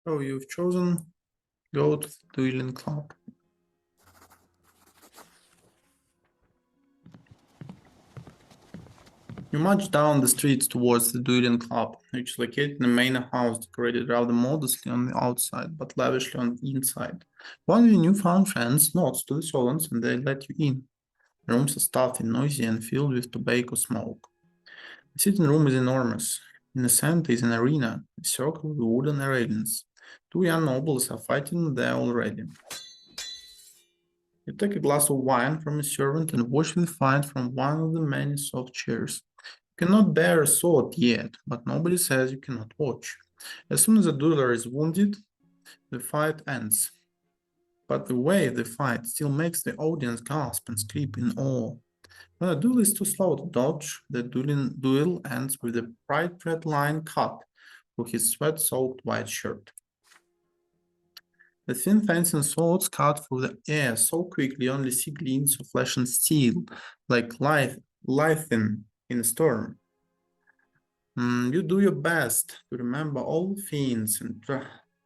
Oh, you've chosen go to the dueling club. You march down the streets towards the dueling club, which is located in a main house decorated rather modestly on the outside, but lavishly on the inside. One of your newfound friends nods to the servants and they let you in. The rooms are stuffy, noisy, and filled with tobacco smoke. The sitting room is enormous. In the center is an arena, encircled with wooden railings. Two young nobles are fighting there already. You take a glass of wine from a servant and watch the fight from one of the many soft chairs. You cannot bear a sword yet, but nobody says you cannot watch. As soon as a dueler is wounded, the fight ends. But the way they fight still makes the audience gasp and scream in awe. When a duel is too slow to dodge, the duel ends with a bright red line cut through his sweat-soaked white shirt. The thin fencing swords cut through the air so quickly you only see gleams of flesh and steel, like lightning in a storm. You do your best to remember all the fiends and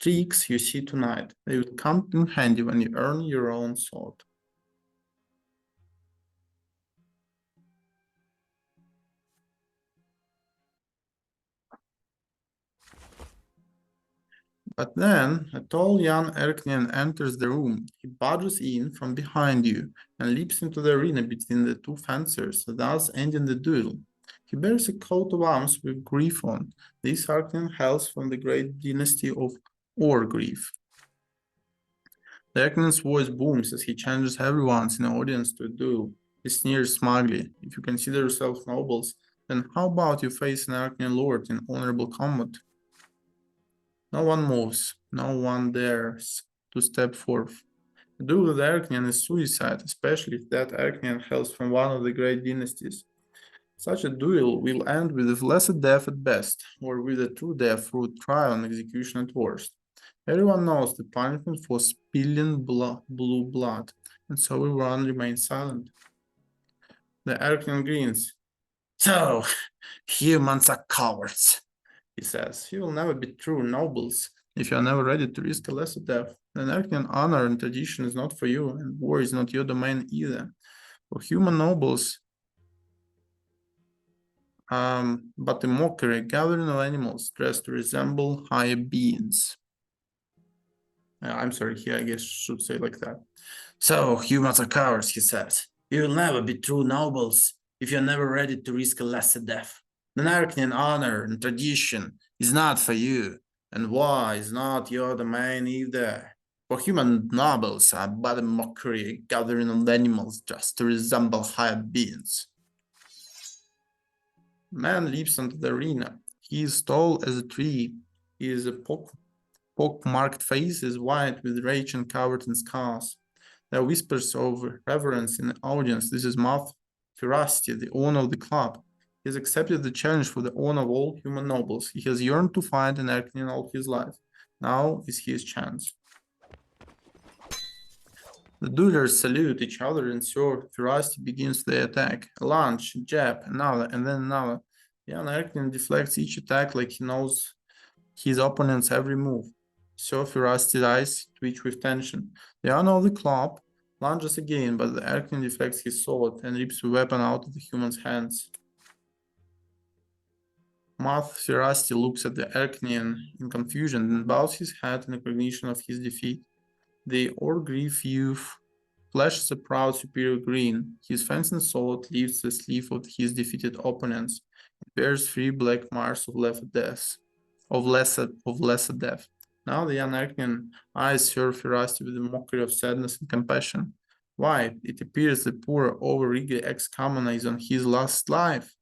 tricks you see tonight. They will come in handy when you earn your own sword. But then a tall young Erknian enters the room. He barges in from behind you and leaps into the arena between the two fencers, thus ending the duel. He bears a coat of arms with grief on. This Erknian hails from the great dynasty of Orgrief. The Erknian's voice booms as he challenges everyone in the audience to a duel. He sneers smugly. If you consider yourselves nobles, then how about you face an Erknian lord in honorable combat? No one moves, no one dares to step forth. A duel with Erknian is suicide, especially if that Erknian hails from one of the great dynasties. Such a duel will end with a blessed death at best, or with a true death through trial and execution at worst. Everyone knows the punishment for spilling blue blood, and so everyone remains silent. The Erknian grins. So, humans are cowards, he says. You will never be true nobles if you are never ready to risk a lesser death. Then Erknian honor and tradition is not for you, and war is not your domain either. For human nobles, but a mockery, gathering of animals dressed to resemble higher beings. I'm sorry, here I guess should say like that. So, humans are cowards, he says. You will never be true nobles if you're never ready to risk a lesser death. The Narknian honor and tradition is not for you, and war is not your domain either. For human nobles are but a mockery, gathering of animals just to resemble higher beings. Man leaps onto the arena. He is tall as a tree. He is a pock-marked face is white with rage and covered in scars. There are whispers of reverence in the audience. This is Math Ferasti, the owner of the club. He has accepted the challenge for the honor of all human nobles. He has yearned to find an Erknian all his life. Now is his chance. The duelers salute each other and Sir Ferasti begins the attack. A lunge, a jab, another, and then another. Young Erknian deflects each attack like he knows his opponent's every move. Sir Ferasti's eyes twitch with tension. The owner of the club lunges again, but the Erknian deflects his sword and rips the weapon out of the human's hands. Math Ferasti looks at the Erknian in confusion and bows his head in recognition of his defeat. The Orgrief youth flashes a proud superior grin. His fencing sword lifts the sleeve of his defeated opponents. It bears 3 black marks of lesser death. Now the young Erknian eyes Sir Ferasti with a mockery of sadness and compassion. Why, it appears the poor over-eager ex-commoner is on his last life.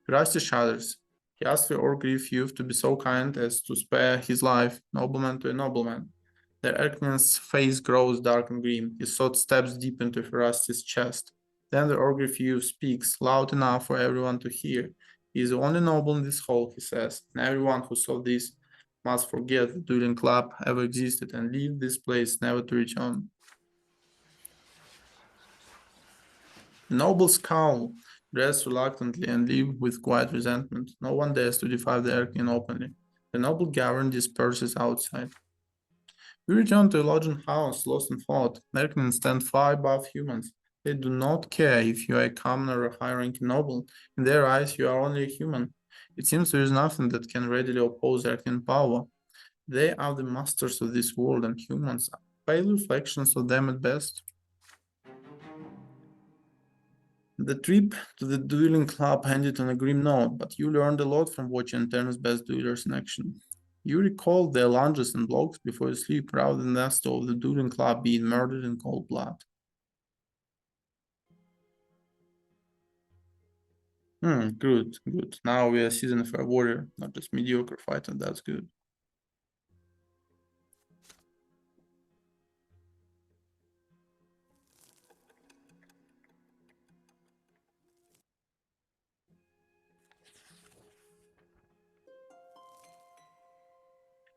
Ferasti shudders. He asks the Orgrief youth to be so kind as to spare his life, nobleman to a nobleman. The Erknian's face grows dark and grim. His sword stabs deep into Ferasti's chest. Then the Orgrief youth speaks, loud enough for everyone to hear. He is the only noble in this hall, he says, and everyone who saw this must forget the dueling club ever existed and leave this place never to return. The nobles scowl, dress reluctantly, and leave with quiet resentment. No one dares to defy the Erknian openly. The noble Gavin disperses outside. We return to a lodging house, lost in thought. Merkmen stand far above humans. They do not care if you are a commoner or a high-ranking noble. In their eyes, you are only a human. It seems there is nothing that can readily oppose Arcane power. They are the masters of this world, and humans are pale reflections of them at best. The trip to the dueling club ended on a grim note, but you learned a lot from watching Terna's best duelers in action. You recalled their lunges and blocks before you sleep rather than that of the dueling club being murdered in cold blood. Good, good. Now we are seasoned for a warrior, not just mediocre fighter. That's good.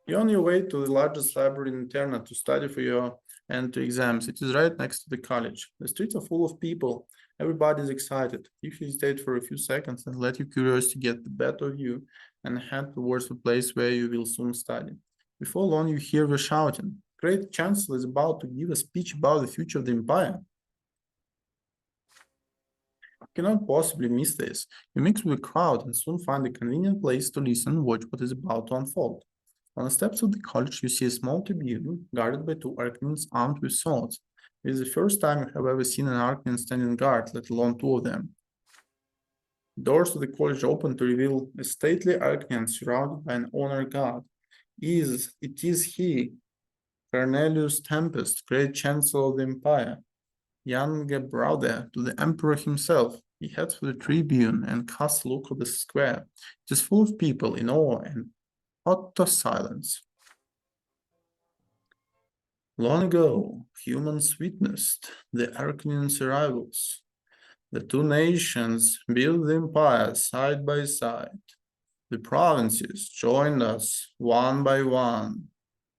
You're on your way to the largest library in Terna to study for your entry exams. It is right next to the college. The streets are full of people. Everybody's excited. You hesitate for a few seconds and let your curiosity get the better of you and head towards the place where you will soon study. Before long, you hear the shouting. Great Chancellor is about to give a speech about the future of the empire. You cannot possibly miss this. You mix with the crowd and soon find a convenient place to listen and watch what is about to unfold. On the steps of the college, you see a small tribune guarded by two Arcanians armed with swords. It is the first time you have ever seen an Arcanian standing guard, let alone two of them. Doors to the college open to reveal a stately Arcanian surrounded by an honor guard. It is he, Cornelius Tempest, great chancellor of the empire, younger brother to the emperor himself. He heads for the tribune and casts a look at the square. It is full of people in awe and utter silence. Long ago, humans witnessed the Arcanians' arrivals. The two nations built the empire side by side. The provinces joined us one by one,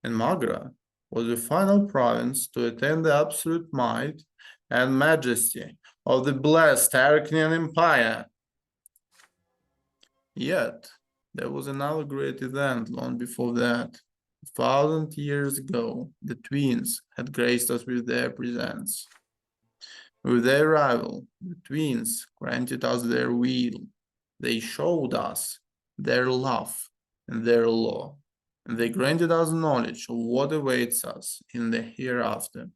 and Magra was the final province to attain the absolute might and majesty of the blessed Arcanian Empire. Yet, there was another great event long before that. 1,000 years ago, the twins had graced us with their presence. With their arrival, the twins granted us their will. They showed us their love and their law, and they granted us knowledge of what awaits us in the hereafter.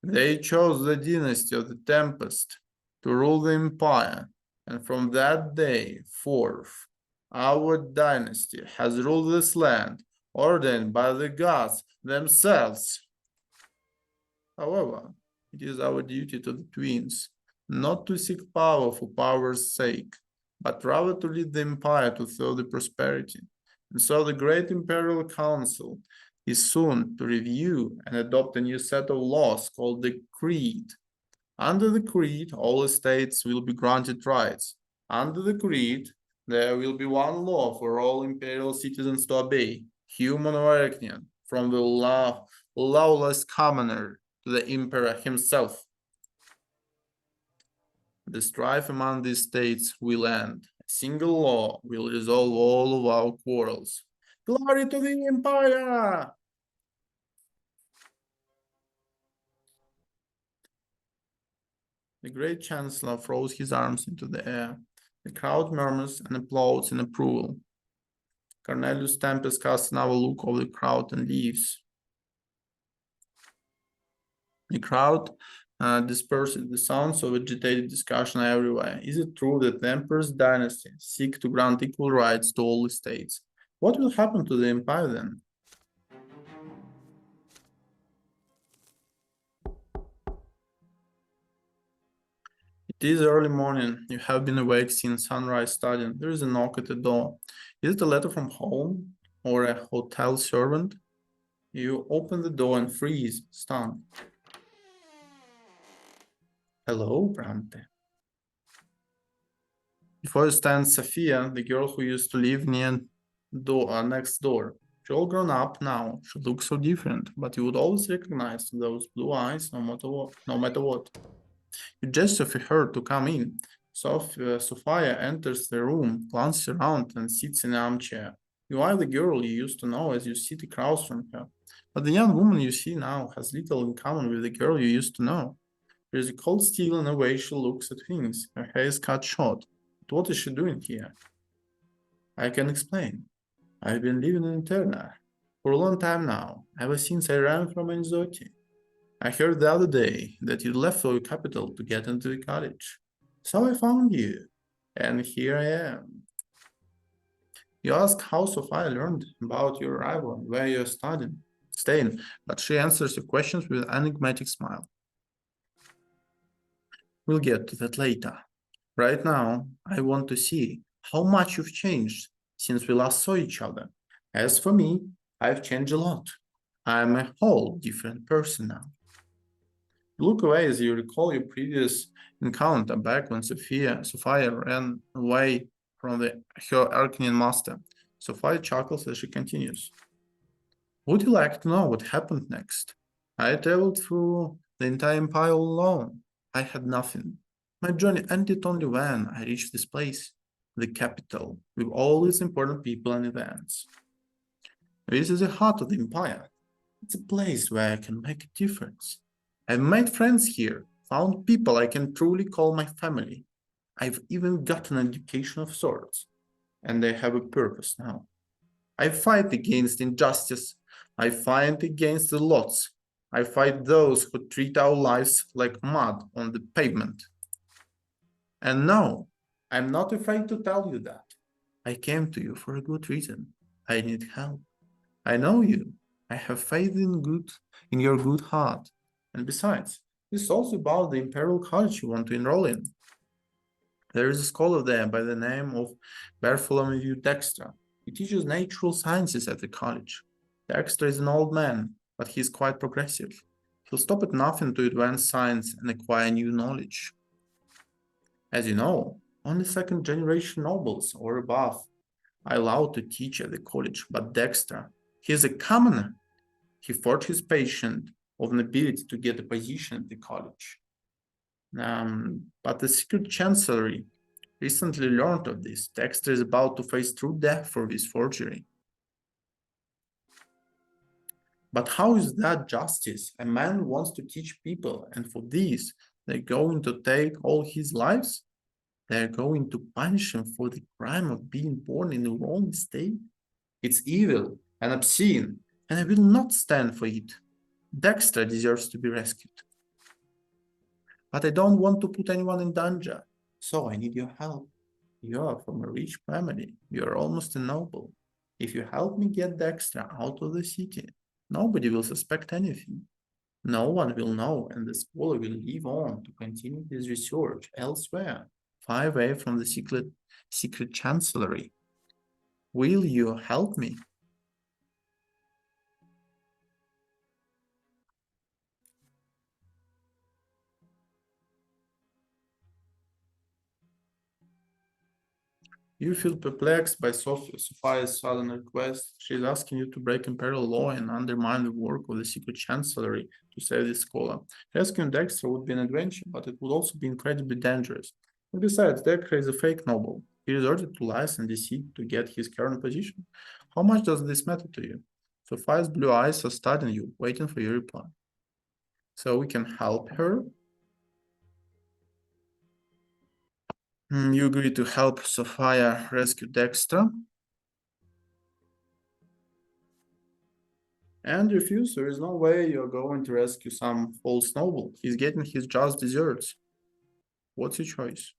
They chose the dynasty of the Tempest to rule the empire, and from that day forth, our dynasty has ruled this land, ordained by the gods themselves. However, it is our duty to the twins not to seek power for power's sake, but rather to lead the empire to further prosperity. And so the Great Imperial Council is soon to review and adopt a new set of laws called the Creed. Under the Creed, all estates will be granted rights. Under the Creed, there will be one law for all imperial citizens to obey, human or Arcanian, from the lawless commoner to the emperor himself. The strife among these states will end. A single law will resolve all of our quarrels. Glory to the empire! The great chancellor throws his arms into the air. The crowd murmurs and applauds in approval. Cornelius Tempest casts another look over the crowd and leaves. The crowd disperses. The sounds of agitated discussion are everywhere. Is it true that the emperor's dynasty seek to grant equal rights to all estates? What will happen to the empire then? It is early morning. You have been awake since sunrise studying. There is a knock at the door. Is it a letter from home or a hotel servant? You open the door and freeze, stunned. Hello, Brante. Before you stands Sophia, the girl who used to live next door. She's all grown up now. She looks so different, but you would always recognize those blue eyes no matter what. You gesture for her to come in. Sophia enters the room, glances around, and sits in an armchair. You are the girl you used to know as you sit across from her. But the young woman you see now has little in common with the girl you used to know. There is a cold steel in the way she looks at things. Her hair is cut short. But what is she doing here? I can explain. I've been living in Interna for a long time now, ever since I ran from anxiety. I heard the other day that you left for your capital to get into the college. So I found you, and here I am. You ask how Sophia learned about your arrival and where you're staying, but she answers your questions with an enigmatic smile. We'll get to that later. Right now, I want to see how much you've changed since we last saw each other. As for me, I've changed a lot. I'm a whole different person now. You look away as you recall your previous encounter back when Sophia ran away from her Arcanian master. Sophia chuckles as she continues. Would you like to know what happened next? I traveled through the entire empire alone. I had nothing. My journey ended only when I reached this place, the capital, with all its important people and events. This is the heart of the empire. It's a place where I can make a difference. I've made friends here, found people I can truly call my family. I've even got an education of sorts, and I have a purpose now. I fight against injustice. I fight against the lots. I fight those who treat our lives like mud on the pavement. And no, I'm not afraid to tell you that. I came to you for a good reason. I need help. I know you. I have faith in your good heart. And besides, this is also about the Imperial College you want to enroll in. There is a scholar there by the name of Bartholomew Dexter. He teaches natural sciences at the college. Dexter is an old man, but he is quite progressive. He'll stop at nothing to advance science and acquire new knowledge. As you know, only second-generation nobles or above are allowed to teach at the college, but Dexter, he is a commoner. He forged his patent of an ability to get a position at the college. But the secret chancellery recently learned of this. Dexter is about to face true death for this forgery. But how is that justice? A man wants to teach people, and for this, they're going to take all his lives? They're going to punish him for the crime of being born in the wrong state? It's evil and obscene, and I will not stand for it. Dexter deserves to be rescued. But I don't want to put anyone in danger, so I need your help. You are from a rich family. You are almost a noble. If you help me get Dexter out of the city, nobody will suspect anything. No one will know, and the scholar will live on to continue his research elsewhere, far away from the secret chancellery. Will you help me? You feel perplexed by Sophia's sudden request. She is asking you to break imperial law and undermine the work of the secret chancellery to save the scholar. Rescuing Dexter would be an adventure, but it would also be incredibly dangerous. And besides, Dexter is a fake noble. He resorted to lies and deceit to get his current position. How much does this matter to you? Sophia's blue eyes are studying you, waiting for your reply. So we can help her. You agree to help Sophia rescue Dexter. And refuse. There is no way you're going to rescue some false noble. He's getting his just deserts. What's your choice?